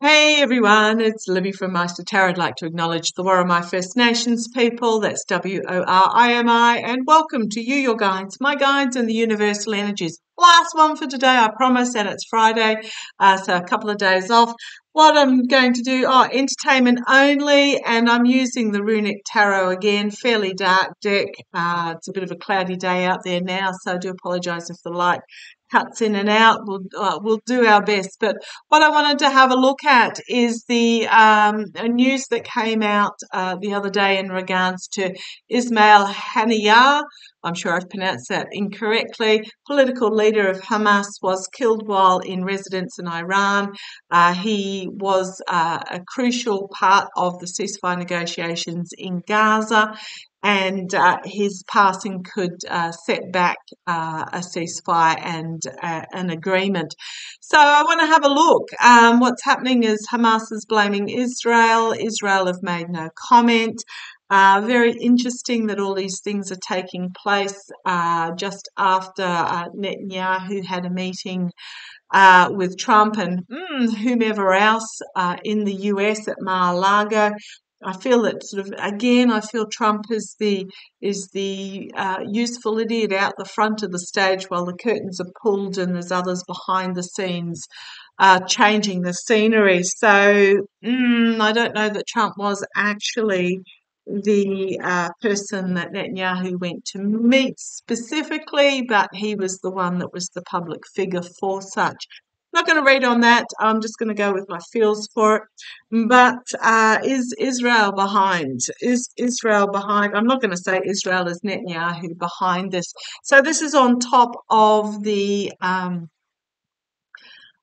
Hey everyone, it's Libby from Maighstir Tarot. I'd like to acknowledge the Worimi First Nations people, that's Worimi, and welcome to you, your guides, my guides, and the universal energies. Last one for today, I promise, and it's Friday, so a couple of days off. What I'm going to do, entertainment only, and I'm using the Runic Tarot again, fairly dark deck. It's a bit of a cloudy day out there now, so I do apologise if the light cuts in and out. We'll do our best. But what I wanted to have a look at is the news that came out the other day in regards to Ismail Haniyeh. I'm sure I've pronounced that incorrectly. Political leader of Hamas was killed while in residence in Iran. He was a crucial part of the ceasefire negotiations in Gaza, and his passing could set back a ceasefire and an agreement. So I want to have a look. What's happening is Hamas is blaming Israel. Israel have made no comment. Very interesting that all these things are taking place just after Netanyahu had a meeting with Trump and whomever else in the US at Mar-a-Lago. I feel that I feel Trump is the useful idiot out the front of the stage while the curtains are pulled and there's others behind the scenes changing the scenery. So I don't know that Trump was actually the person that Netanyahu went to meet specifically, but he was the one that was the public figure for such. I'm not going to read on that. I'm just going to go with my feels for it. But is Israel behind? Is Israel behind? I'm not going to say Israel is Netanyahu behind this. So this is on top of the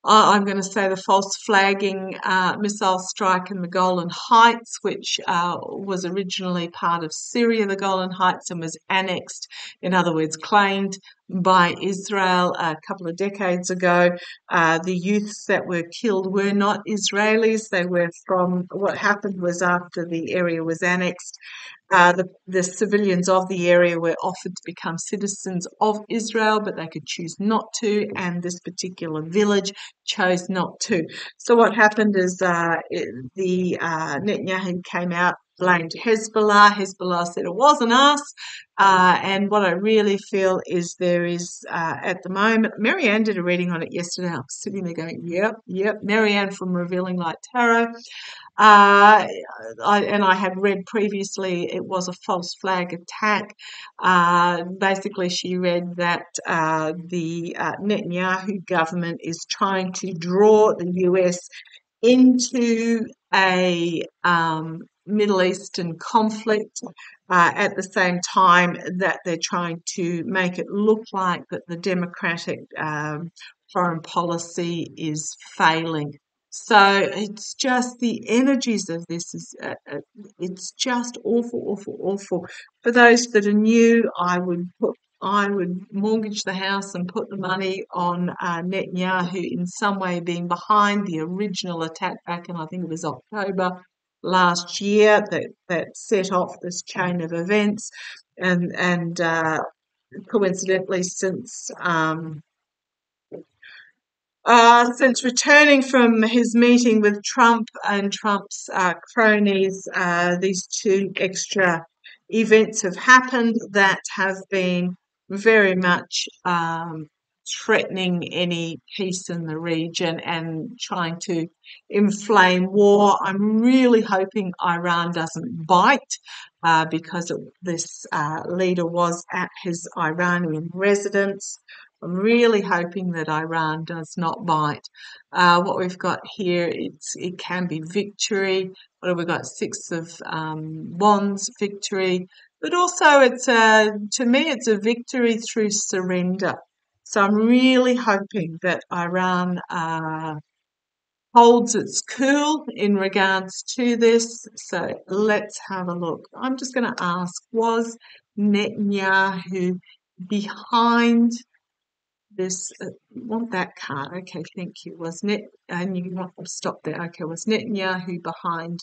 I'm going to say the false flagging missile strike in the Golan Heights, which was originally part of Syria, the Golan Heights, and was annexed, in other words, claimed by Israel a couple of decades ago. The youths that were killed were not Israelis. They were from what happened was after the area was annexed. The civilians of the area were offered to become citizens of Israel, but they could choose not to, and this particular village chose not to. So what happened is Netanyahu came out, blamed Hezbollah. Hezbollah said it wasn't us. And what I really feel is there is, at the moment, Marianne did a reading on it yesterday. I'm sitting there going, yep, Marianne from Revealing Light Tarot. I had read previously it was a false flag attack. Basically, she read that the Netanyahu government is trying to draw the US into a Middle Eastern conflict at the same time that they're trying to make it look like that the democratic foreign policy is failing. So it's just the energies of this is it's just awful. For those that are new, I would mortgage the house and put the money on Netanyahu in some way being behind the original attack back in, I think it was October last year, that set off this chain of events, and coincidentally since returning from his meeting with Trump and Trump's cronies, these two extra events have happened that have been very much threatening any peace in the region and trying to inflame war. I'm really hoping Iran doesn't bite because this leader was at his Iranian residence. I'm really hoping that Iran does not bite. What we've got here, it can be victory. What have we got? Six of Wands, victory. But also, to me, it's a victory through surrender. So I'm really hoping that Iran holds its cool in regards to this. So let's have a look. I'm just going to ask, was Netanyahu behind this? Want that card? Okay, thank you. And you want to stop there. Okay, was Netanyahu behind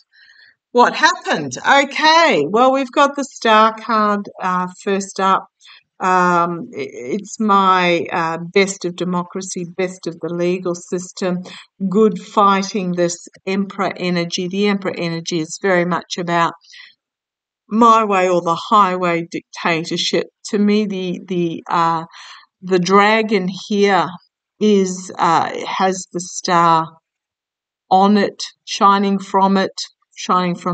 what happened? Okay, well, we've got the Star card first up. It's my best of democracy, best of the legal system, good fighting this emperor energy. The emperor energy is very much about my way or the highway dictatorship. To me, the dragon here is has the star on it, shining from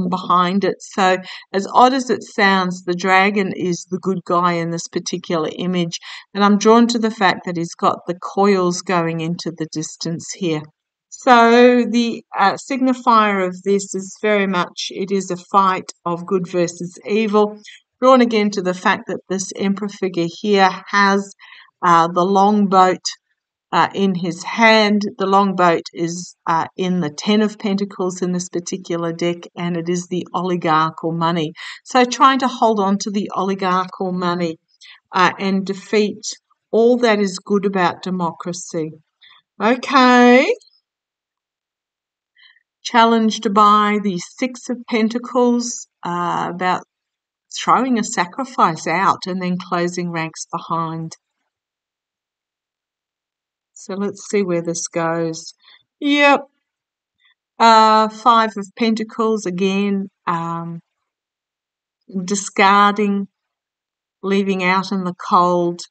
behind it. So as odd as it sounds, the dragon is the good guy in this particular image. And I'm drawn to the fact that he's got the coils going into the distance here. So the signifier of this is very much, it is a fight of good versus evil. Drawn again to the fact that this emperor figure here has the longboat in his hand. The longboat is in the Ten of Pentacles in this particular deck, and it is the oligarchical money. So trying to hold on to the oligarchical money and defeat all that is good about democracy. Okay. Challenged by the Six of Pentacles about throwing a sacrifice out and then closing ranks behind. So let's see where this goes. Yep. Five of Pentacles again, discarding, leaving out in the cold.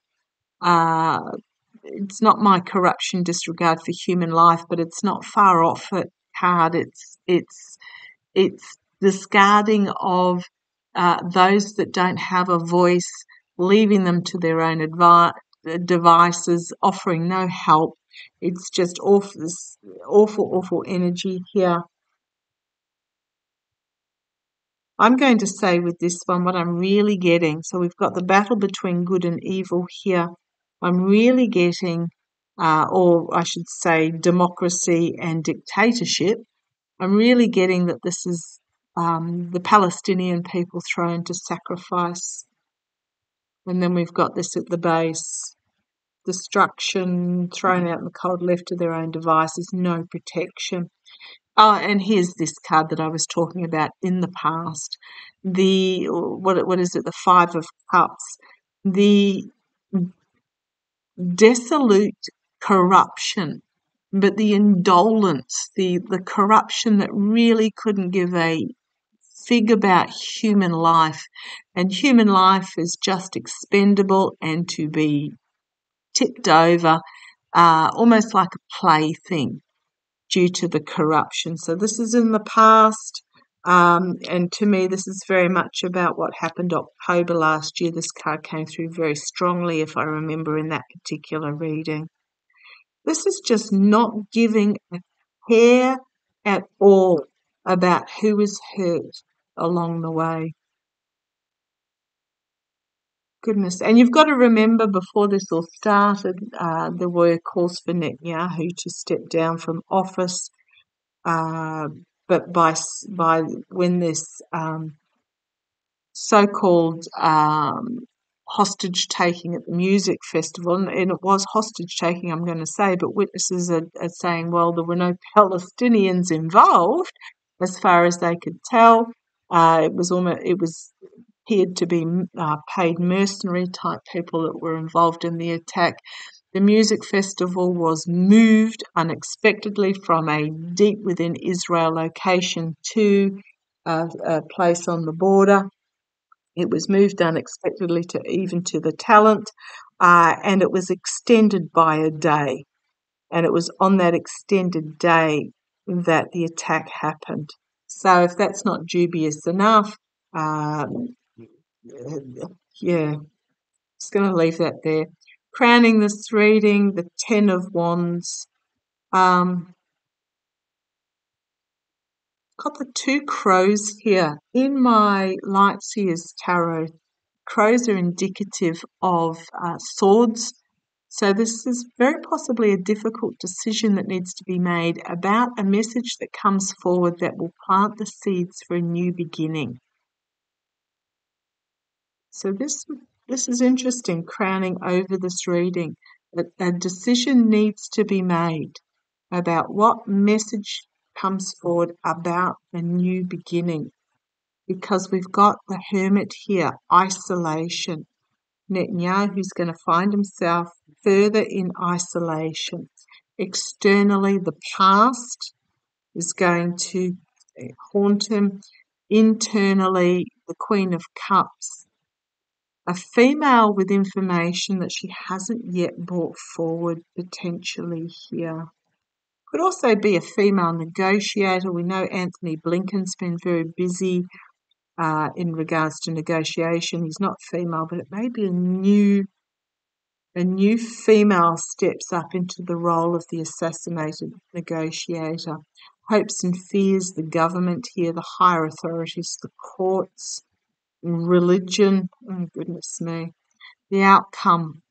It's not my corruption, disregard for human life, but it's not far off it card. It's discarding of those that don't have a voice, leaving them to their own devices, offering no help. It's just awful, this awful energy here. I'm going to say with this one what I'm really getting. So we've got the battle between good and evil here. I'm really getting, or I should say, democracy and dictatorship. I'm really getting that this is the Palestinian people thrown to sacrifice. And then we've got this at the base. Destruction, thrown out in the cold, left to their own devices, no protection. Oh, and here's this card that I was talking about in the past. What is it? The Five of Cups. The dissolute corruption, but the indolence, the corruption that really couldn't give a fig about human life. And human life is just expendable and to be tipped over, almost like a plaything due to the corruption. So this is in the past, and to me this is very much about what happened October last year. This card came through very strongly, if I remember, in that particular reading. This is just not giving a care at all about who is hurt along the way. Goodness. And you've got to remember, before this all started, there were calls for Netanyahu to step down from office. But by when this so-called hostage taking at the music festival, and it was hostage taking, I'm going to say, but witnesses are saying, well, there were no Palestinians involved, as far as they could tell. It was appeared to be paid mercenary type people that were involved in the attack. The music festival was moved unexpectedly from a deep within Israel location to a place on the border. It was moved unexpectedly to the talent, and it was extended by a day. And it was on that extended day that the attack happened. So if that's not dubious enough, yeah, just going to leave that there. Crowning this reading, the Ten of Wands. Got the two crows here. In my Lightseers Tarot, crows are indicative of swords. So this is very possibly a difficult decision that needs to be made about a message that comes forward that will plant the seeds for a new beginning. So this is interesting, crowning over this reading. A decision needs to be made about what message comes forward about a new beginning, because we've got the Hermit here, isolation. Netanyahu's going to find himself further in isolation. Externally, the past is going to haunt him. Internally, the Queen of Cups, a female with information that she hasn't yet brought forward potentially here. Could also be a female negotiator. We know Anthony Blinken's been very busy in regards to negotiation. He's not female, but it may be a new female steps up into the role of the assassinated negotiator. Hopes and fears, the government here, the higher authorities, the courts, religion, oh goodness me, the outcome.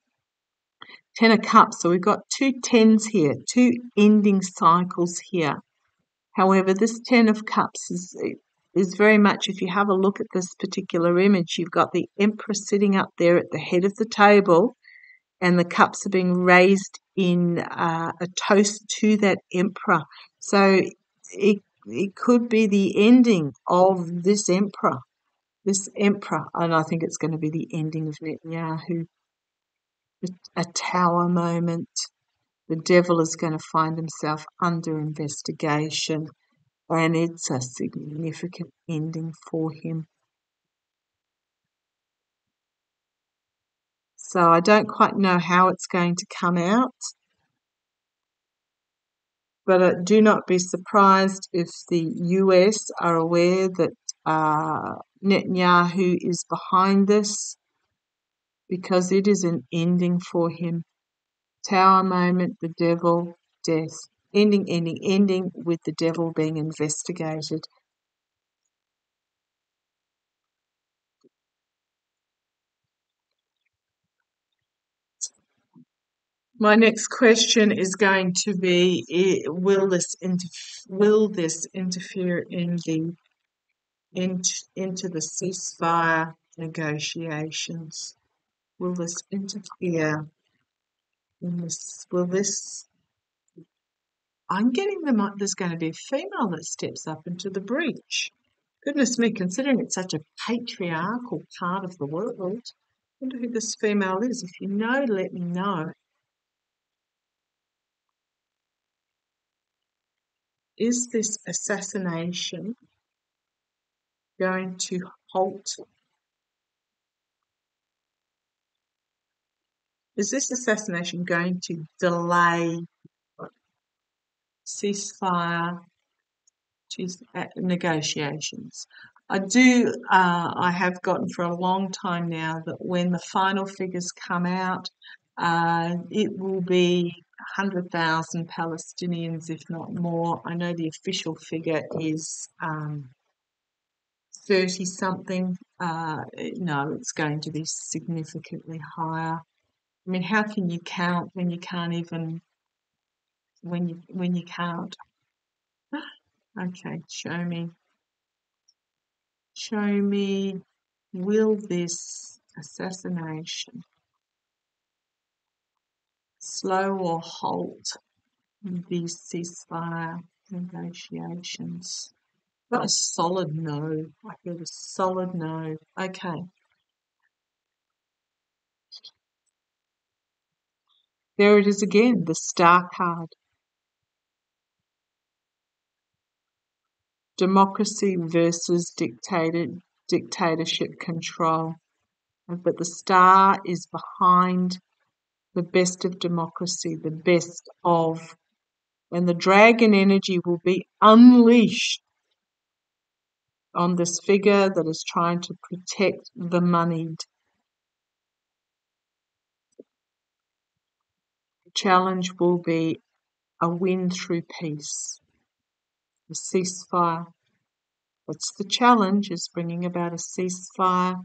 10 of Cups, so we've got 2 tens here, 2 ending cycles here. However, this 10 of Cups is very much, if you have a look at this particular image, you've got the Emperor sitting up there at the head of the table, and the cups are being raised in a toast to that Emperor. So it could be the ending of this Emperor, and I think it's going to be the ending of Netanyahu. A tower moment. The devil is going to find himself under investigation, and it's a significant ending for him. So I don't quite know how it's going to come out, but do not be surprised if the US are aware that Netanyahu is behind this, because it is an ending for him. Tower moment, the devil, death. Ending with the devil being investigated. My next question is going to be: will this interfere into the ceasefire negotiations? Will this interfere in this? I'm getting there's going to be a female that steps up into the breach. Goodness me, considering it's such a patriarchal part of the world, I wonder who this female is. If you know, let me know. Is this assassination going to halt? Is this assassination going to delay ceasefire negotiations? I have gotten for a long time now that when the final figures come out, it will be 100,000 Palestinians, if not more. I know the official figure is 30-something. No, it's going to be significantly higher. I mean, how can you count when you can't even, when you can't? Okay, show me, will this assassination slow or halt these ceasefire negotiations? Got a solid no. I feel a solid no. Okay. There it is again, the Star card. Democracy versus dictatorship control. But the Star is behind the best of democracy, the best of, and the dragon energy will be unleashed on this figure that is trying to protect the moneyed. The challenge will be a win through peace, a ceasefire. What's the challenge is bringing about a ceasefire.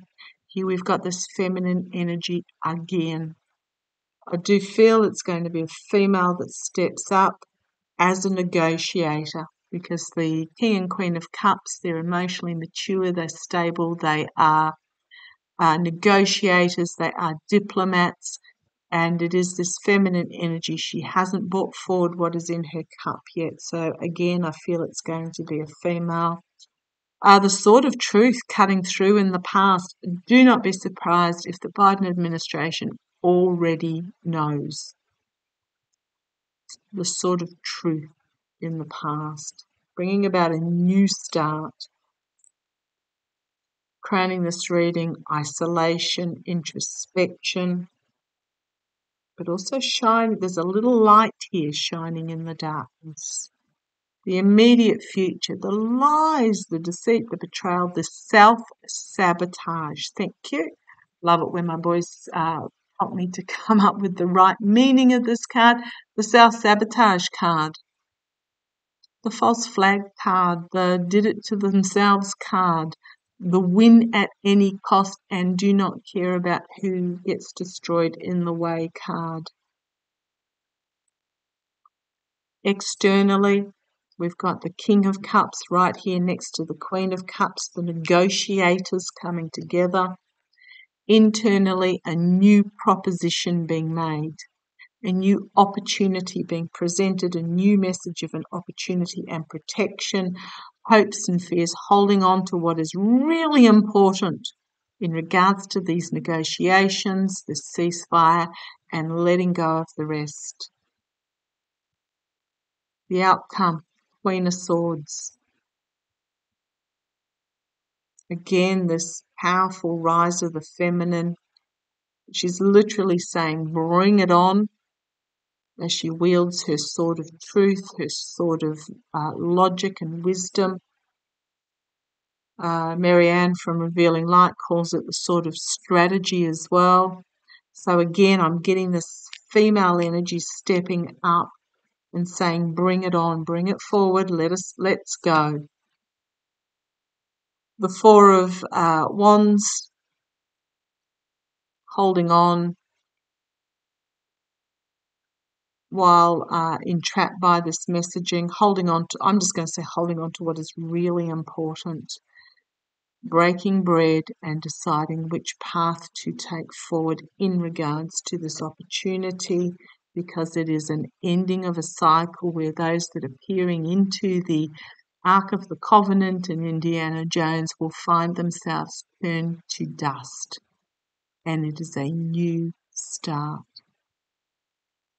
Here we've got this feminine energy again. I do feel it's going to be a female that steps up as a negotiator, because the King and Queen of Cups, they're emotionally mature, they're stable, they are negotiators, they are diplomats, and it is this feminine energy. She hasn't brought forward what is in her cup yet. So again, I feel it's going to be a female. The sword of truth cutting through in the past. Do not be surprised if the Biden administration already knows. The sword of truth in the past, bringing about a new start. Crowning this reading, isolation, introspection, but also shine. There's a little light here shining in the darkness. The immediate future, the lies, the deceit, the betrayal, the self-sabotage. Thank you. Love it when my boys help me to come up with the right meaning of this card. The self-sabotage card. The false flag card. The did it to themselves card. The win at any cost and do not care about who gets destroyed in the way card. Externally, we've got the King of Cups right here next to the Queen of Cups, the negotiators coming together. Internally, a new proposition being made, a new opportunity being presented, a new message of an opportunity and protection, hopes and fears, holding on to what is really important in regards to these negotiations, this ceasefire, and letting go of the rest. The outcome, Queen of Swords. Again, this powerful rise of the feminine. She's literally saying, bring it on, as she wields her sword of truth, her sword of logic and wisdom. Marianne from Revealing Light calls it the sword of strategy as well. So again, I'm getting this female energy stepping up and saying, bring it on, bring it forward, let's go. The Four of Wands, holding on while entrapped by this messaging, I'm just going to say holding on to what is really important. Breaking bread and deciding which path to take forward in regards to this opportunity, because it is an ending of a cycle where those that are peering into the Ark of the Covenant and Indiana Jones will find themselves turned to dust. And it is a new start,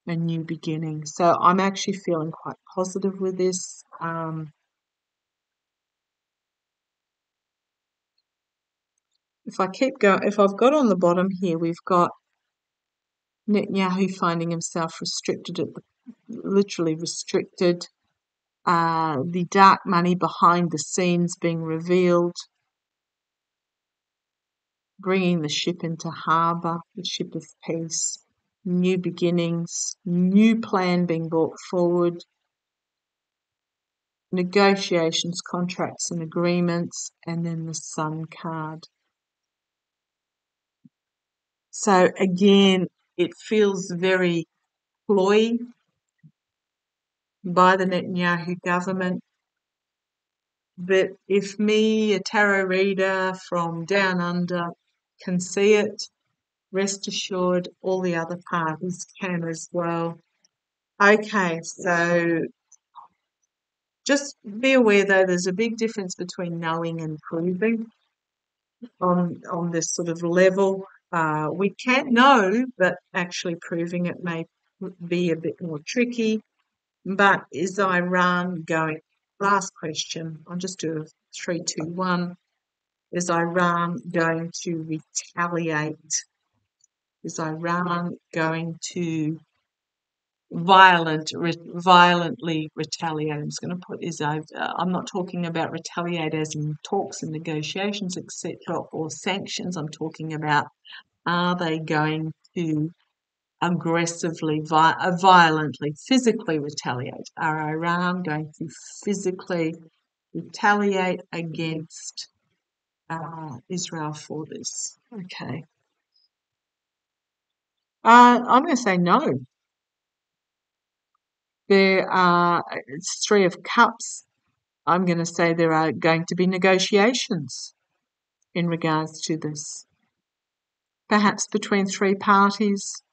a new beginning. So I'm actually feeling quite positive with this. If I've got on the bottom here, we've got Netanyahu finding himself literally restricted. The dark money behind the scenes being revealed, bringing the ship into harbour, the ship of peace, new beginnings, new plan being brought forward, negotiations, contracts and agreements, and then the Sun card. So again, it feels very ploy by the Netanyahu government. But if me, a tarot reader from down under, can see it, rest assured all the other parties can as well. Okay, so just be aware though, there's a big difference between knowing and proving on this sort of level. We can know, but actually proving it may be a bit more tricky. But is Iran going? Last question. I'll just do a 3, 2, 1. Is Iran going to retaliate? Is Iran going to violently retaliate? I'm just going to put I'm not talking about retaliate as in talks and negotiations, etc., or sanctions. I'm talking about, are they going to aggressively, violently, physically retaliate? Are Iran going to physically retaliate against Israel for this? Okay. I'm going to say no. It's 3 of Cups. I'm going to say there are going to be negotiations in regards to this. Perhaps between 3 parties,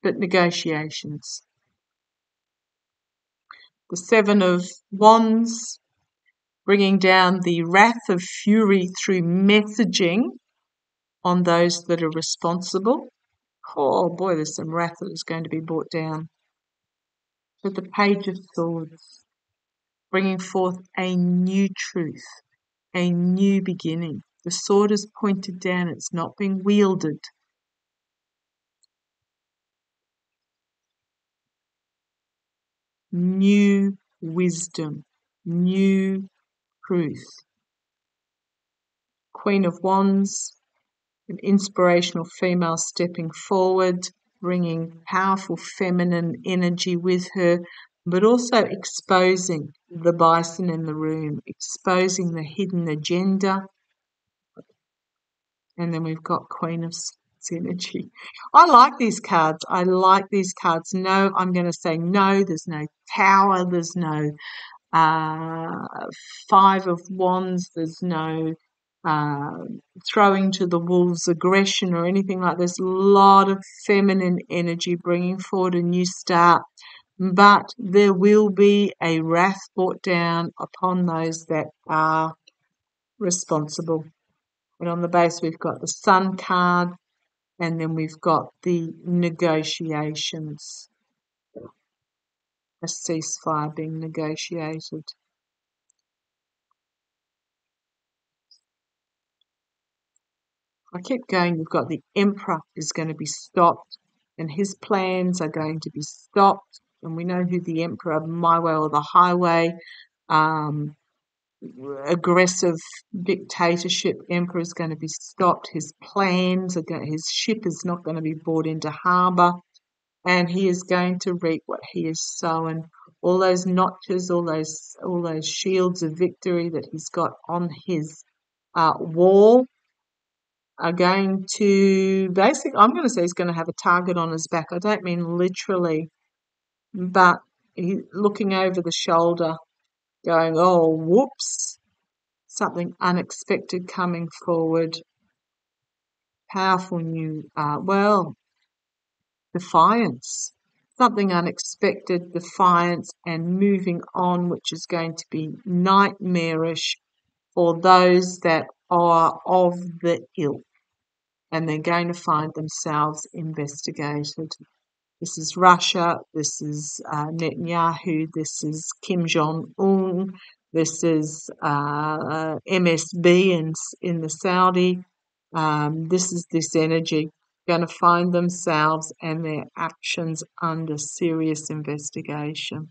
but negotiations. The 7 of Wands, bringing down the wrath of fury through messaging on those that are responsible. Oh boy, there's some wrath that is going to be brought down. With the Page of Swords, bringing forth a new truth, a new beginning. The sword is pointed down, it's not being wielded. New wisdom, new truth. Queen of Wands, an inspirational female stepping forward, bringing powerful feminine energy with her, but also exposing the bison in the room, exposing the hidden agenda. And then we've got Queen of Swords energy. I like these cards. I like these cards. No, I'm going to say no. There's no Tower. There's no Five of Wands. There's no throwing to the wolves aggression or anything like that. There's a lot of feminine energy bringing forward a new start. But there will be a wrath brought down upon those that are responsible. And on the base, we've got the Sun card, and then we've got the negotiations, a ceasefire being negotiated. I keep going, you've got the Emperor is going to be stopped, and his plans are going to be stopped. And we know who the Emperor, my way or the highway, aggressive dictatorship emperor is going to be stopped. His plans are going, his ship is not going to be brought into harbour, and he is going to reap what he has sown. All those notches, all those shields of victory that he's got on his wall are going to basically, I'm going to say he's going to have a target on his back. I don't mean literally, but he's looking over the shoulder going, oh, whoops, something unexpected coming forward. Powerful new, defiance. Something unexpected, defiance, and moving on, which is going to be nightmarish for those that are of the ilk. And they're going to find themselves investigated. This is Russia, this is Netanyahu, this is Kim Jong-un, this is MSB in the Saudi. This is this energy going to find themselves and their actions under serious investigation.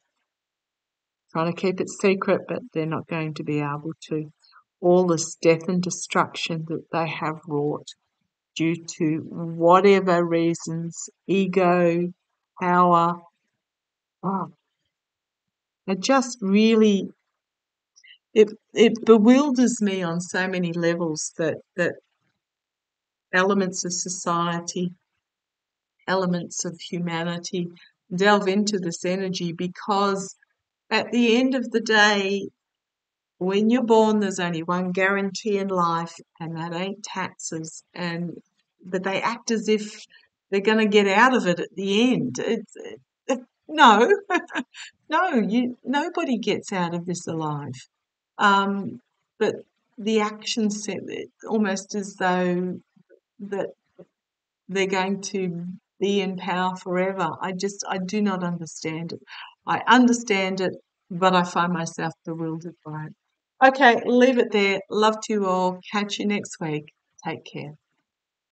Trying to keep it secret, but they're not going to be able to. All this death and destruction that they have wrought due to whatever reasons, ego, power, it just really, it bewilders me on so many levels that elements of society, elements of humanity delve into this energy, because at the end of the day, when you're born, there's only one guarantee in life, and that ain't taxes. But they act as if they're going to get out of it at the end. No, no, nobody gets out of this alive. But the action set, almost as though that they're going to be in power forever. I do not understand it. I understand it, but I find myself bewildered by it. Okay, leave it there. Love to you all. Catch you next week. Take care.